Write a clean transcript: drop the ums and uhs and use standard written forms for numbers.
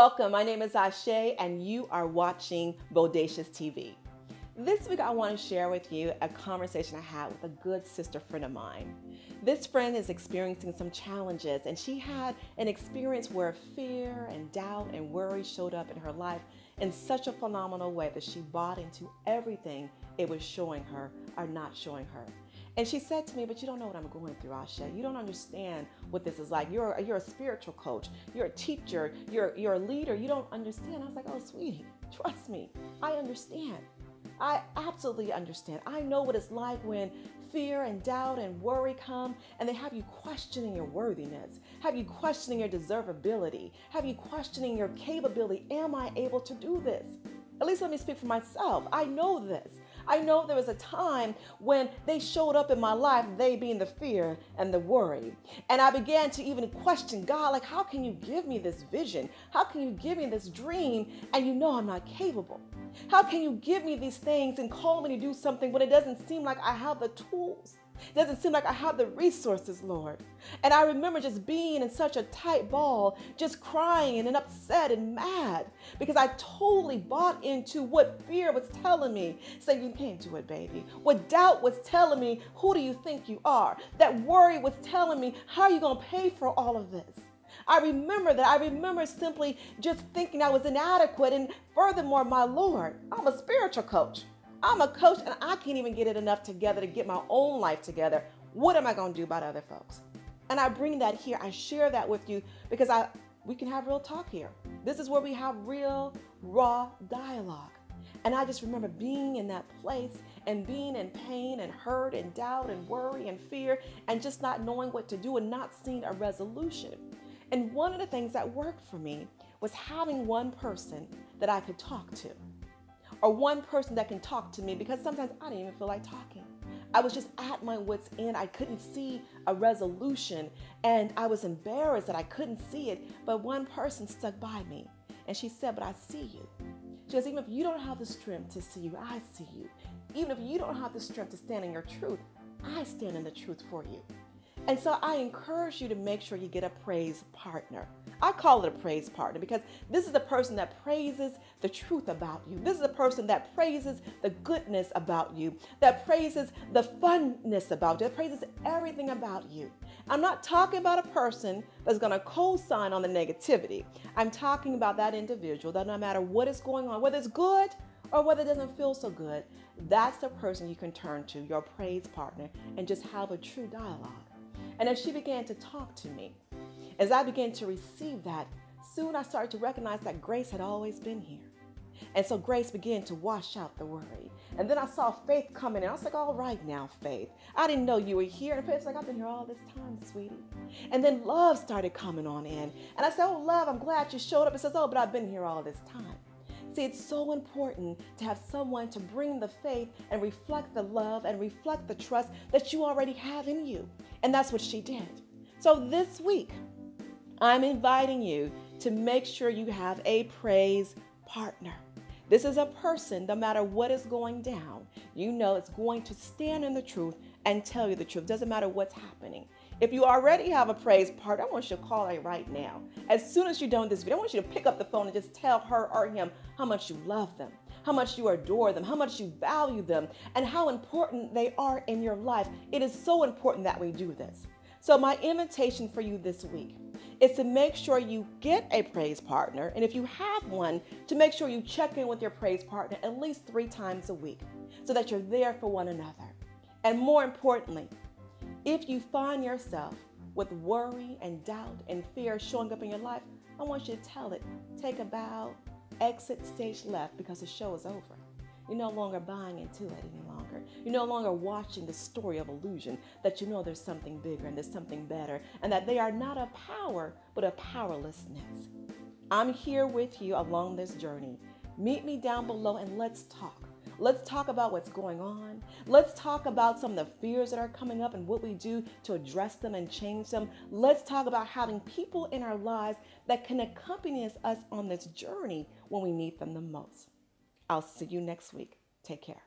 Welcome, my name is Ashe and you are watching Boldacious TV. This week I want to share with you a conversation I had with a good sister friend of mine. This friend is experiencing some challenges and she had an experience where fear and doubt and worry showed up in her life in such a phenomenal way that she bought into everything it was showing her or not showing her. And she said to me, but you don't know what I'm going through, Ashe. You don't understand what this is like. You're a spiritual coach. You're a teacher. You're a leader. You don't understand. I was like, oh, sweetie, trust me. I understand. I absolutely understand. I know what it's like when fear and doubt and worry come and they have you questioning your worthiness, have you questioning your deservability, have you questioning your capability. Am I able to do this? At least let me speak for myself. I know this. I know there was a time when they showed up in my life, they being the fear and the worry. And I began to even question God, like, how can you give me this vision? How can you give me this dream and you know I'm not capable? How can you give me these things and call me to do something when it doesn't seem like I have the tools? It doesn't seem like I have the resources, Lord. And I remember just being in such a tight ball, just crying and upset and mad because I totally bought into what fear was telling me. Saying, you can't do it, baby. What doubt was telling me, who do you think you are? That worry was telling me, how are you going to pay for all of this? I remember that. I remember simply just thinking I was inadequate. And furthermore, my Lord, I'm a spiritual coach. I'm a coach and I can't even get it enough together to get my own life together. What am I going to do about other folks? And I bring that here. I share that with you because we can have real talk here. This is where we have real, raw dialogue. And I just remember being in that place and being in pain and hurt and doubt and worry and fear and just not knowing what to do and not seeing a resolution. And one of the things that worked for me was having one person that I could talk to. Or one person that can talk to me, because sometimes I didn't even feel like talking. I was just at my wit's end. I couldn't see a resolution and I was embarrassed that I couldn't see it, but one person stuck by me and she said, but I see you. She goes, even if you don't have the strength to see you, I see you. Even if you don't have the strength to stand in your truth, I stand in the truth for you. And so I encourage you to make sure you get a praise partner. I call it a praise partner because this is the person that praises the truth about you. This is the person that praises the goodness about you, that praises the funness about you, that praises everything about you. I'm not talking about a person that's going to co-sign on the negativity. I'm talking about that individual that no matter what is going on, whether it's good or whether it doesn't feel so good, that's the person you can turn to, your praise partner, and just have a true dialogue. And as she began to talk to me, as I began to receive that, soon I started to recognize that grace had always been here. And so grace began to wash out the worry. And then I saw faith coming in. I was like, all right now, Faith. I didn't know you were here. And Faith's like, I've been here all this time, sweetie. And then love started coming on in. And I said, oh, love, I'm glad you showed up. It says, oh, but I've been here all this time. See, it's so important to have someone to bring the faith and reflect the love and reflect the trust that you already have in you. And that's what she did. So this week, I'm inviting you to make sure you have a praise partner. This is a person, no matter what is going down, you know it's going to stand in the truth and tell you the truth. Doesn't matter what's happening. If you already have a praise partner, I want you to call her right now. As soon as you're done with this video, I want you to pick up the phone and just tell her or him how much you love them, how much you adore them, how much you value them, and how important they are in your life. It is so important that we do this. So my invitation for you this week is to make sure you get a praise partner. And if you have one, to make sure you check in with your praise partner at least 3 times a week so that you're there for one another. And more importantly, if you find yourself with worry and doubt and fear showing up in your life, I want you to tell it. Take a bow, exit stage left because the show is over. You're no longer buying into it any longer. You're no longer watching the story of illusion, that you know there's something bigger and there's something better, and that they are not a power, but a powerlessness. I'm here with you along this journey. Meet me down below and let's talk. Let's talk about what's going on. Let's talk about some of the fears that are coming up and what we do to address them and change them. Let's talk about having people in our lives that can accompany us on this journey when we need them the most. I'll see you next week. Take care.